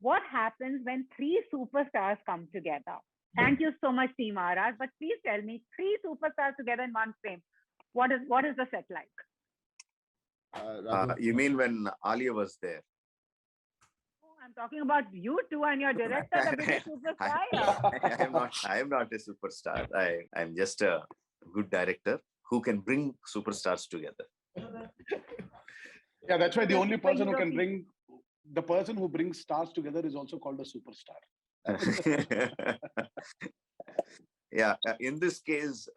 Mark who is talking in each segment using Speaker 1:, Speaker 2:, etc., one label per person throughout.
Speaker 1: What happens when three superstars come together? Thank you so much, Team RR. But please tell me, three superstars together in one frame. What is the set like?
Speaker 2: You mean when Alia was there?
Speaker 1: Oh, I'm talking about you two and your director, the biggest superstar.
Speaker 2: I am not a superstar. I'm just a good director who can bring superstars together.
Speaker 3: Yeah, that's why the only person who can bring, the person who brings stars together is also called a superstar.
Speaker 2: Yeah, in this case,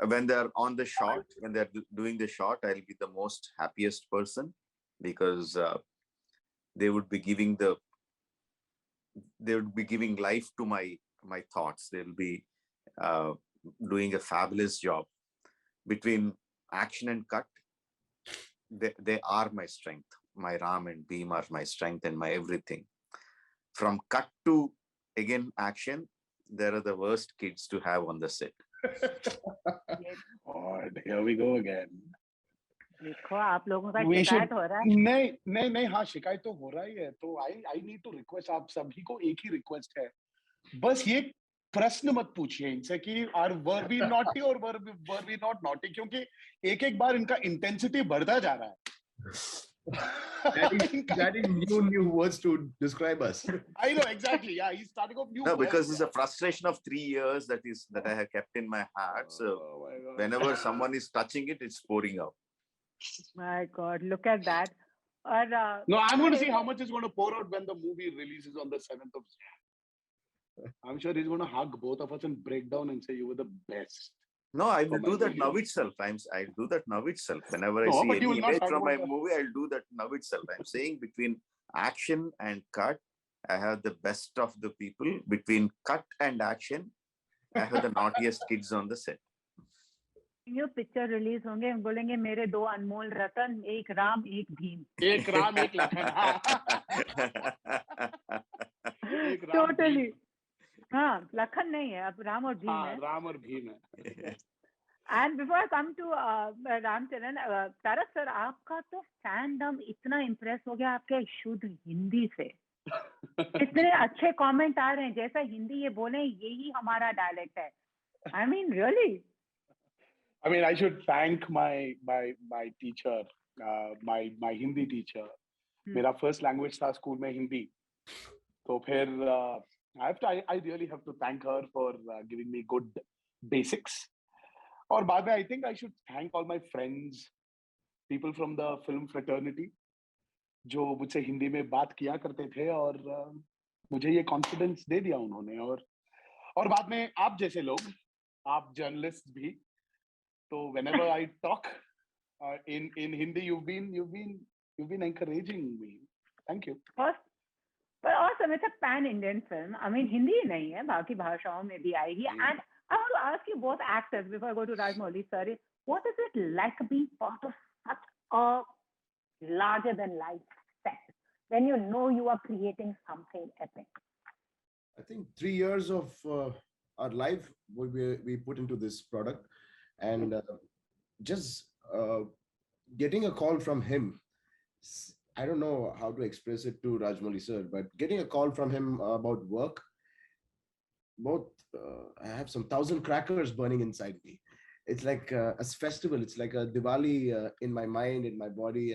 Speaker 2: when they're on the shot, when they're doing the shot, I'll be the most happiest person, because they would be giving life to my thoughts. They'll be doing a fabulous job. Between action and cut, they are my strength. My Ram and Bhim are my strength and my everything. From cut to again action, there are the worst kids to have on the set.
Speaker 3: Oh, here we go again.
Speaker 1: देखो आप लोगों का शिकायत हो रहा है।
Speaker 3: नहीं हाँ, शिकायत तो हो रहा ही है। तो I need to request, आप सभी को एक ही रिक्वेस्ट है, बस ये प्रश्न मत पूछिए इनसे कि were we naughty or were we not naughty, क्योंकि एक बार इनका इंटेंसिटी बढ़ता जा रहा है।
Speaker 4: that is new words to describe us.
Speaker 3: I know, exactly. Yeah, he's starting off new.
Speaker 2: No, because it's a frustration of 3 years that I have kept in my heart. So whenever someone is touching it, it's pouring out.
Speaker 1: My God, look at that.
Speaker 3: No, I'm going to see how much is going to pour out when the movie releases on the 7th of Jan. I'm sure he's going to hug both of us and break down and say you were the best.
Speaker 2: No, I will do that now itself. I'll do that now itself. Whenever I see any image from my movie, I'll do that now itself. I'm saying between action and cut, I have the best of the people. Between cut and action, I have the naughtiest kids on the set.
Speaker 1: New picture release होंगे, बोलेंगे मेरे दो अनमोल रतन, एक राम एक भीम।
Speaker 3: एक राम एक Lakhan.
Speaker 1: Totally. हाँ, लखन नहीं है, अब राम और भीम है।
Speaker 3: हाँ, राम और भीम है।
Speaker 1: And before I come to Ram Charan, Tarak sir, आपका तो फैंडम इतना इम्प्रेस हो गया आपके शुद्ध हिंदी से। इतने अच्छे कमेंट आ रहे हैं, जैसा हिंदी ये बोले यही हमारा डायलेक्ट है। I mean, really.
Speaker 3: I mean, I should thank my teacher, my Hindi teacher. मेरा first language था स्कूल में हिंदी, तो फिर I really have to thank her for giving me good basics. और बाद में I think I should thank all my friends, people from the film fraternity, जो मुझसे हिंदी में बात किया करते थे और मुझे ये confidence दे दिया उन्होंने, और बाद में आप जैसे लोग, आप journalists भी, तो whenever I talk in Hindi, you've been encouraging me. Thank you.
Speaker 1: But also it's a pan-Indian film. I mean, Hindi ही नहीं है, बाकी भाषाओं में भी आएगी. And I want to ask you both actors before I go to Rajamouli sir, what is it like being part of such a larger-than-life set when you know you are creating something epic?
Speaker 4: I think 3 years of our life we put into this product, and just getting a call from him. I don't know how to express it to Rajamouli sir, but getting a call from him about work, I have some 1,000 crackers burning inside me. It's like a festival. It's like a Diwali in my mind, in my body,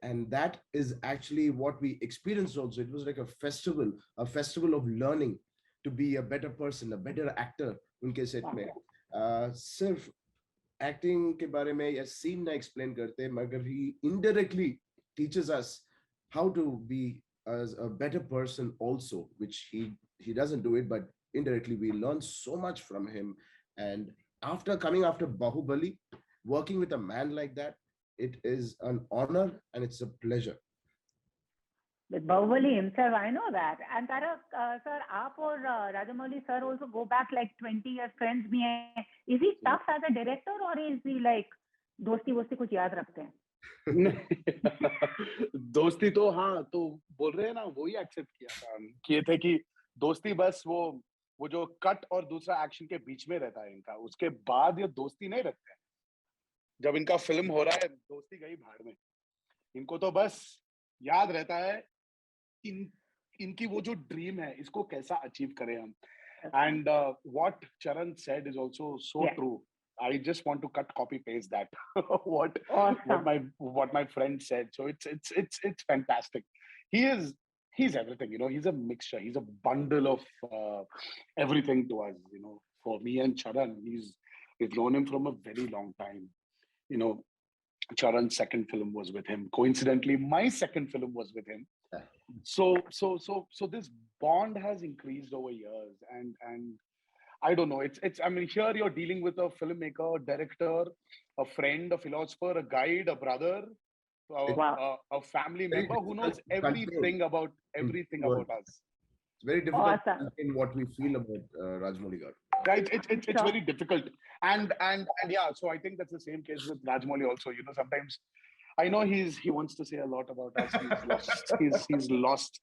Speaker 4: and that is actually what we experienced also. It was like a festival of learning to be a better person, a better actor. उनके set में सिर्फ acting के बारे में या scene ना explain करते, मगर he indirectly teaches us how to be as a better person also, which he doesn't do it, but indirectly we learn so much from him. And after Bahubali, working with a man like that, it is an honor and it's a pleasure.
Speaker 1: With Bahubali himself, I know that. And Tarak, sir, aap or Rajamouli sir also go back like 20 years friends bhi hain. Is he tough as a director or is he like dosti kuch yaad rakhte hain?
Speaker 3: दोस्ती तो हाँ, तो बोल रहे हैं ना, वही accept किए थे कि दोस्ती बस वो जो कट और दूसरा एक्शन के बीच में रहता है इनका, उसके बाद ये दोस्ती नहीं रखते हैं. जब इनका फिल्म हो रहा है दोस्ती गई भाड़ में, इनको तो बस याद रहता है इनकी वो जो ड्रीम है इसको कैसा अचीव करें हम. And what Charan said is also so true. I just want to copy paste that what my friend said. So it's fantastic. He's everything, you know. He's a mixture. He's a bundle of everything to us, you know. For me and Charan, we've known him from a very long time. You know, Charan's second film was with him. Coincidentally, my second film was with him. So this bond has increased over years, and I don't know. It's. I mean, here you're dealing with a filmmaker, a director, a friend, a philosopher, a guide, a brother, a family member who knows everything about us.
Speaker 4: It's very difficult to explain what we feel about Rajamouli Garu.
Speaker 3: Right, it's very difficult, and yeah. So I think that's the same case with Rajamouli also. You know, sometimes I know he wants to say a lot about us. He's lost. he's lost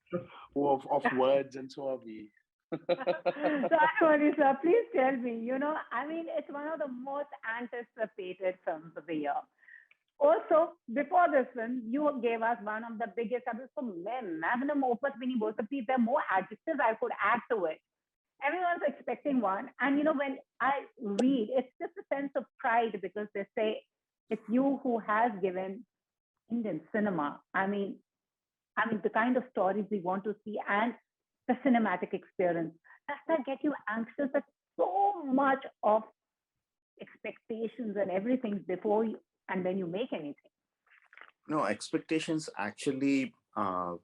Speaker 3: of words, and so are we.
Speaker 1: Rajamouli sir, please tell me. You know, I mean, it's one of the most anticipated films of the year. Also, before this film, you gave us one of the biggest, magnum opus भी नहीं बोल सकती. There are more adjectives I could add to it. Everyone's expecting one, and you know, when I read, it's just a sense of pride because they say it's you who has given Indian cinema. I mean, the kind of stories we want to see and the cinematic experience. Does that get you anxious that so much of expectations and everything before you, and then you make anything?
Speaker 2: No, expectations actually are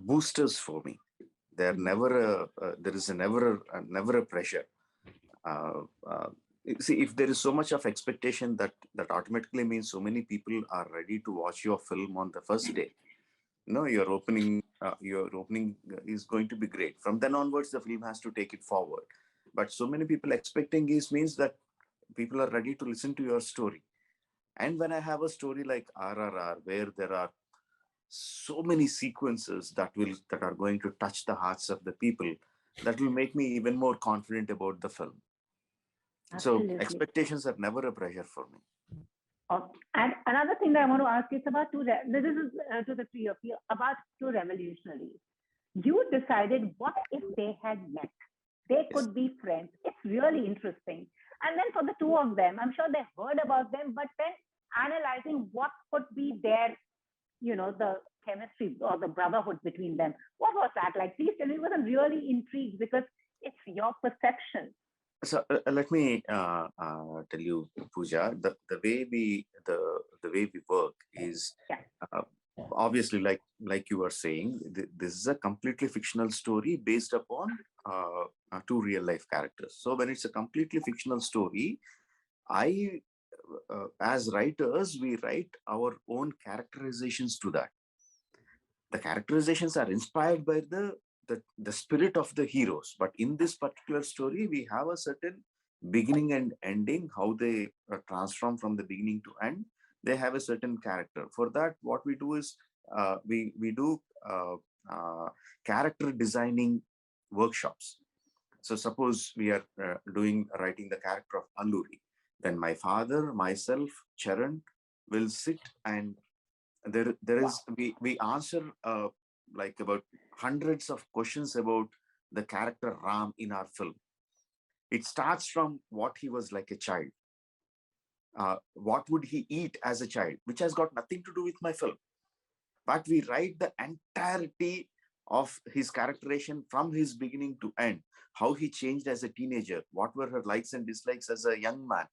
Speaker 2: boosters for me. They're never there is never a pressure. See, if there is so much of expectation, that automatically means so many people are ready to watch your film on the first day. No, your opening is going to be great. From then onwards, the film has to take it forward. But so many people expecting means that people are ready to listen to your story. And when I have a story like RRR, where there are so many sequences that are going to touch the hearts of the people, that will make me even more confident about the film. Absolutely. So expectations are never a pressure for me.
Speaker 1: And another thing that I want to ask is about this is to the three of you, about two revolutionaries. You decided, what if they had met? They could be friends. It's really interesting. And then for the two of them, I'm sure they heard about them, but then analyzing what could be their, you know, the chemistry or the brotherhood between them. What was that like? Please tell me. I was really intrigued because it's your perception.
Speaker 2: So let me tell you, Puja, the way we work is obviously like you were saying, this is a completely fictional story based upon two real life characters. So when it's a completely fictional story, as writers, we write our own characterizations to that. The characterizations are inspired by the spirit of the heroes, but in this particular story we have a certain beginning and ending, how they transform from the beginning to end. They have a certain character. For that, what we do is we do character designing workshops. So suppose we are writing the character of Alluri, then my father, myself, Charan will sit, and there is we answer like about hundreds of questions about the character Ram in our film. It starts from what he was like a child. What would he eat as a child, which has got nothing to do with my film. But we write the entirety of his characterization from his beginning to end. How he changed as a teenager. What were her likes and dislikes as a young man?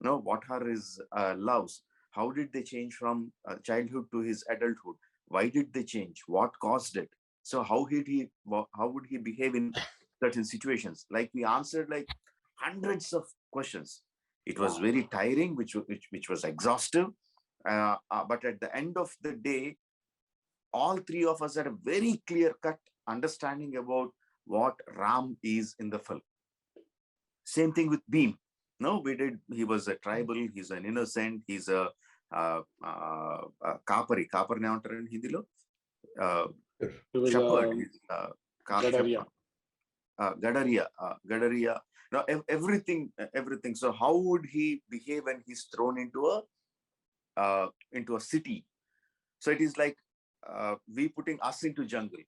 Speaker 2: You know, what are his loves? How did they change from childhood to his adulthood? Why did they change? What caused it? So how would he behave in certain situations? Like, we answered like hundreds of questions. It was very tiring, which was exhaustive. But at the end of the day, all three of us had a very clear-cut understanding about what Ram is in the film. Same thing with Bhim. No, he was a tribal, he's an innocent, he's a Kapari. Kapari ne antaru in Hindi lo? Shepherd. Gadaria. Now everything. So how would he behave when he's thrown into a city? So it is like we putting us into jungle.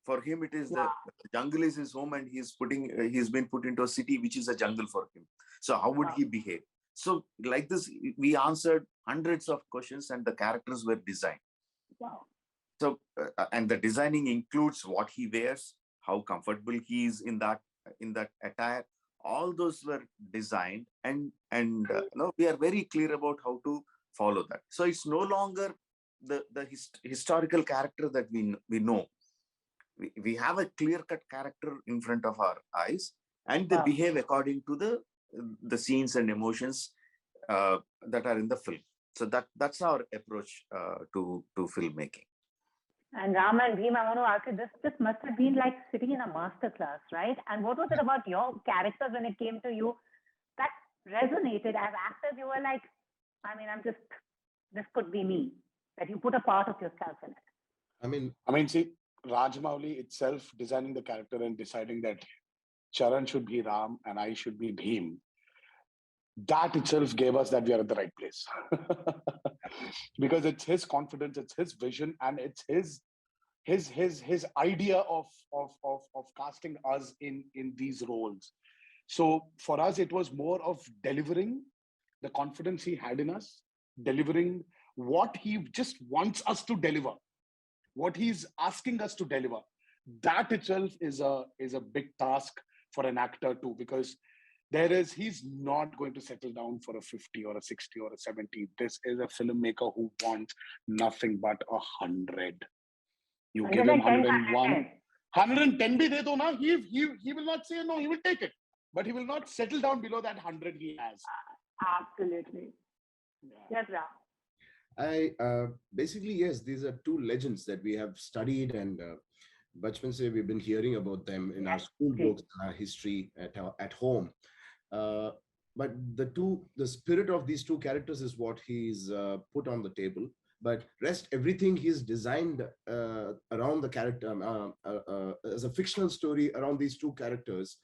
Speaker 2: For him, it is the jungle is his home, and he's been put into a city which is a jungle for him. So how would he behave? So like this, we answered hundreds of questions, and the characters were designed.
Speaker 1: Wow.
Speaker 2: So and the designing includes what he wears, how comfortable he is in that attire. All those were designed, and we are very clear about how to follow that. So it's no longer the historical character that we know. We have a clear-cut character in front of our eyes, and they behave according to the scenes and emotions that are in the film. So that's our approach to filmmaking.
Speaker 1: And Ram and Bhim, I want to ask you, this must have been like sitting in a master class, right? And what was it about your characters when it came to you that resonated as actors? You were like, I mean, this could be me. That you put a part of yourself in it.
Speaker 3: I mean, see, Rajamouli itself designing the character and deciding that Charan should be Ram and I should be Bhim. That itself gave us that we are at the right place. Because it's his confidence, it's his vision, and it's his idea of casting us in these roles. So for us, it was more of delivering the confidence he had in us, delivering what he just wants us to deliver, what he's asking us to deliver. That itself is a big task for an actor too, because he's not going to settle down for a 50 or a 60 or a 70. This is a filmmaker who wants nothing but 100. You give him 101, 110 bhi de do na, he will not say no, he will take it. But he will not settle down below that 100 he has.
Speaker 1: Absolutely. Yes, Ram.
Speaker 4: Basically, yes, these are two legends that we have studied, and Bachman say we've been hearing about them in our school books, our history at home. But the spirit of these two characters is what he's put on the table. But rest everything he's designed around the character as a fictional story around these two characters.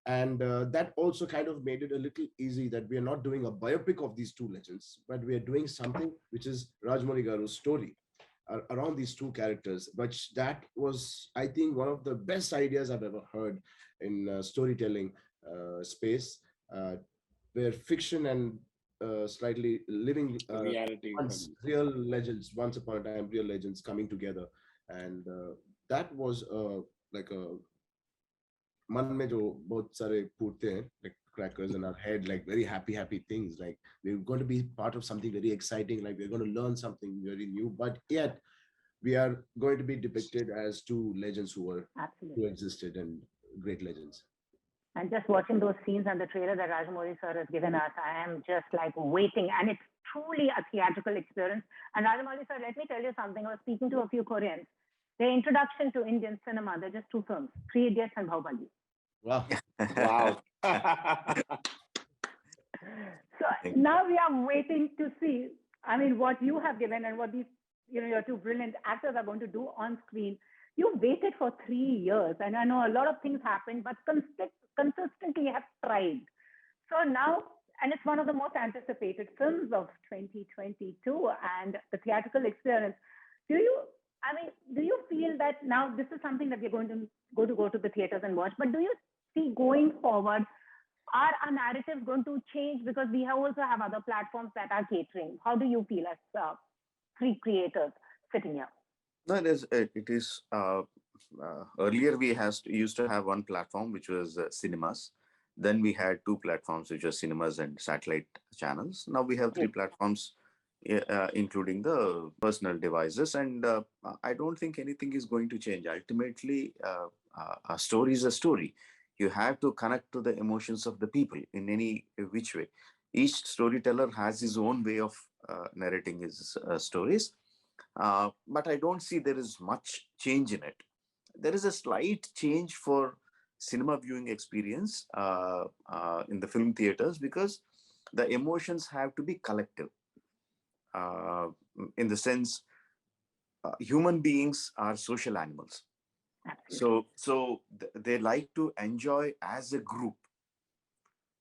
Speaker 4: And that also kind of made it a little easy that we are not doing a biopic of these two legends, but we are doing something which is Rajamouli Garu's story around these two characters. But that was, I think, one of the best ideas I've ever heard in storytelling space, where fiction and slightly living
Speaker 3: reality,
Speaker 4: real legends, once upon a time, real legends coming together. And that was like a मन में जो बहुत सारे फूटते हैं, like crackers in our head, like very happy things, like we're going to be part of something very exciting, like we're going to learn something very new, but yet we are going to be depicted as two legends who existed, and great legends.
Speaker 1: And just watching those scenes and the trailer that Rajamouli sir has given us, I am just like waiting, and it's truly a theatrical experience. And Rajamouli sir, let me tell you something. I was speaking to a few Koreans. Their introduction to Indian cinema, they're just two films, Three Idiots and Bahubali.
Speaker 4: Wow.
Speaker 3: Wow.
Speaker 1: So now we are waiting to see, I mean, what you have given and what these, your two brilliant actors are going to do on screen. You waited for 3 years, and I know a lot of things happened, but consistently have tried. So now, and it's one of the most anticipated films of 2022 and the theatrical experience. Do you feel that now this is something that we're going to go to the theaters and watch, but do you see going forward, are our narratives going to change because we also have other platforms that are catering? How do you feel as three creators sitting here?
Speaker 2: No, it is earlier we used to have one platform, which was cinemas. Then we had two platforms, which were cinemas and satellite channels. Now we have three platforms, including the personal devices. And I don't think anything is going to change. Ultimately, a story is a story. You have to connect to the emotions of the people in any which way. Each storyteller has his own way of narrating his stories. But I don't see there is much change in it. There is a slight change for cinema viewing experience in the film theaters, because the emotions have to be collective. In the sense, human beings are social animals. So they like to enjoy as a group.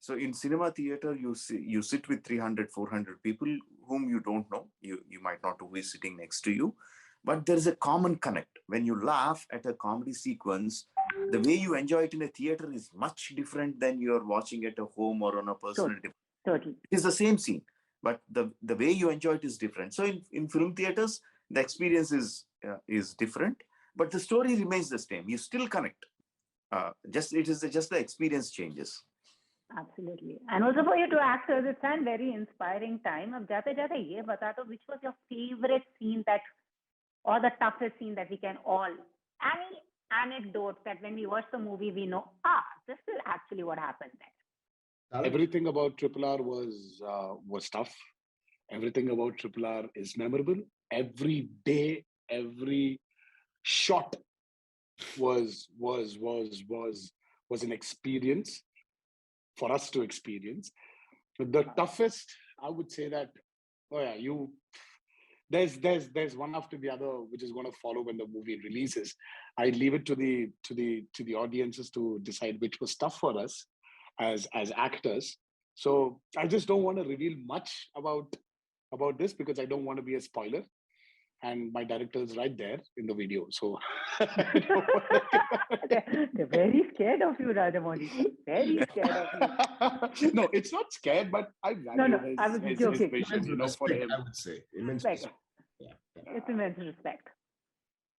Speaker 2: So in cinema theater, you sit with 300, 400 people whom you don't know. You might not know who is sitting next to you, but there is a common connect. When you laugh at a comedy sequence, the way you enjoy it in a theater is much different than you're watching at a home or on a personal device.
Speaker 1: Totally.
Speaker 2: It is the same scene, but the way you enjoy it is different. So in film theaters, the experience is different, but the story remains the same. You still connect. Just the experience changes.
Speaker 1: Absolutely. And also for you two actors, it's a very inspiring time. Ab jate jate ye bata do, which was your favorite scene or the toughest scene that we can all, any anecdote that when we watch the movie, we know, this is actually what happened there.
Speaker 3: Everything about RRR was tough. Everything about RRR is memorable. Every day, every shot was an experience for us to experience. The toughest, I would say that, there's one after the other which is going to follow when the movie releases. I leave it to the audiences to decide which was tough for us as actors. So I just don't want to reveal much about this because I don't want to be a spoiler. And my director is right there in the video. So
Speaker 1: they're very scared of you, Rajamouli. Very scared of you.
Speaker 3: No, it's not scared, but I value
Speaker 1: I was
Speaker 3: his
Speaker 1: joking.
Speaker 3: vision, for him.
Speaker 4: I would say immense
Speaker 1: Respect.
Speaker 4: respect.
Speaker 1: It's immense respect.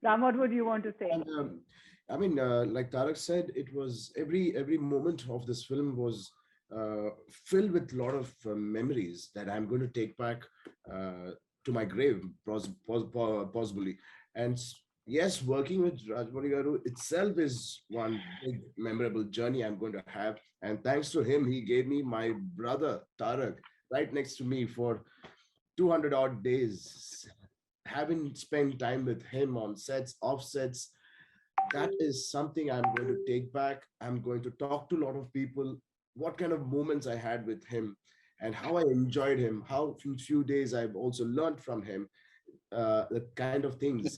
Speaker 1: Ram, what would you want to say?
Speaker 4: And, I mean, like Tarak said, it was every moment of this film was filled with a lot of memories that I'm going to take back to my grave, possibly. And yes, working with Rajamouli Garu itself is one big memorable journey I'm going to have. And thanks to him, he gave me my brother Tarak right next to me for 200 odd days. Having spent time with him on sets, off sets, that is something I'm going to take back. I'm going to talk to a lot of people, what kind of moments I had with him and how I enjoyed him, how in few days I've also learned from him, the kind of things,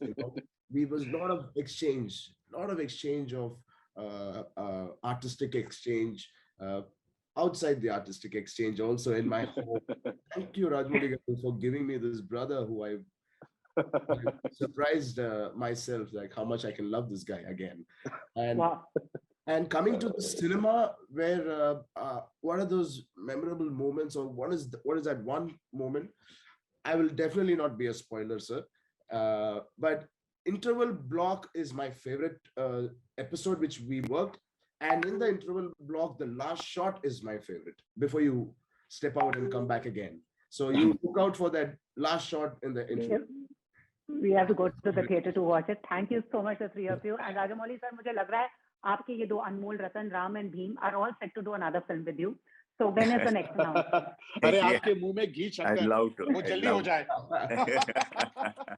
Speaker 4: we was a lot of exchange of artistic exchange, outside the artistic exchange also in my home. Thank you, Rajamouli Garu, for giving me this brother who I surprised myself like how much I can love this guy again. And
Speaker 1: Wow.
Speaker 4: and coming to the cinema, where what are those memorable moments, or what is that one moment? I will definitely not be a spoiler, sir. But interval block is my favorite episode which we worked, and in the interval block, the last shot is my favorite. Before you step out and come back again, so you look out for that last shot in the interval.
Speaker 1: We have to go to the theater to watch it. Thank you so much, the three of you. And Rajamouli sir, मुझे लग रहा है आपके ये दो अनमोल रतन, Ram and Bheem, are all set to do another film with you. So when is the next announcement?
Speaker 3: अरे आपके मुंह में घी
Speaker 2: I'd
Speaker 3: शक्कर
Speaker 2: love to.
Speaker 3: वो जल्दी हो जाए.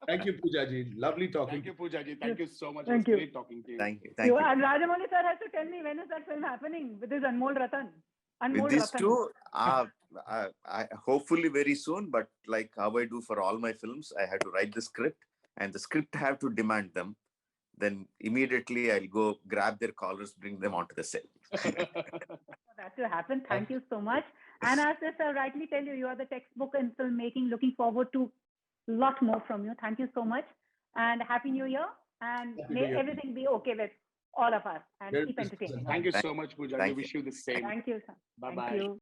Speaker 4: Thank you, Puja ji. Lovely talking.
Speaker 3: Thank you, Puja ji. Thank you so much.
Speaker 1: Thank
Speaker 3: It was
Speaker 1: you.
Speaker 3: great talking to you.
Speaker 2: Thank you.
Speaker 1: And Rajamouli sir has to tell me, when is that film happening with his Anmol Ratan?
Speaker 2: With these two, I hopefully very soon, but like how I do for all my films, I have to write the script and the script have to demand them. Then immediately I'll go grab their collars, bring them onto the set.
Speaker 1: For that to happen, thank you so much. And as I rightly tell you, you are the textbook in filmmaking. Looking forward to a lot more from you. Thank you so much. And Happy New Year. And may everything be okay with all of us. And keep entertaining.
Speaker 3: Thank you so much, Puja. I wish you the same.
Speaker 1: Thank you, sir.
Speaker 3: Bye-bye.
Speaker 1: Thank you.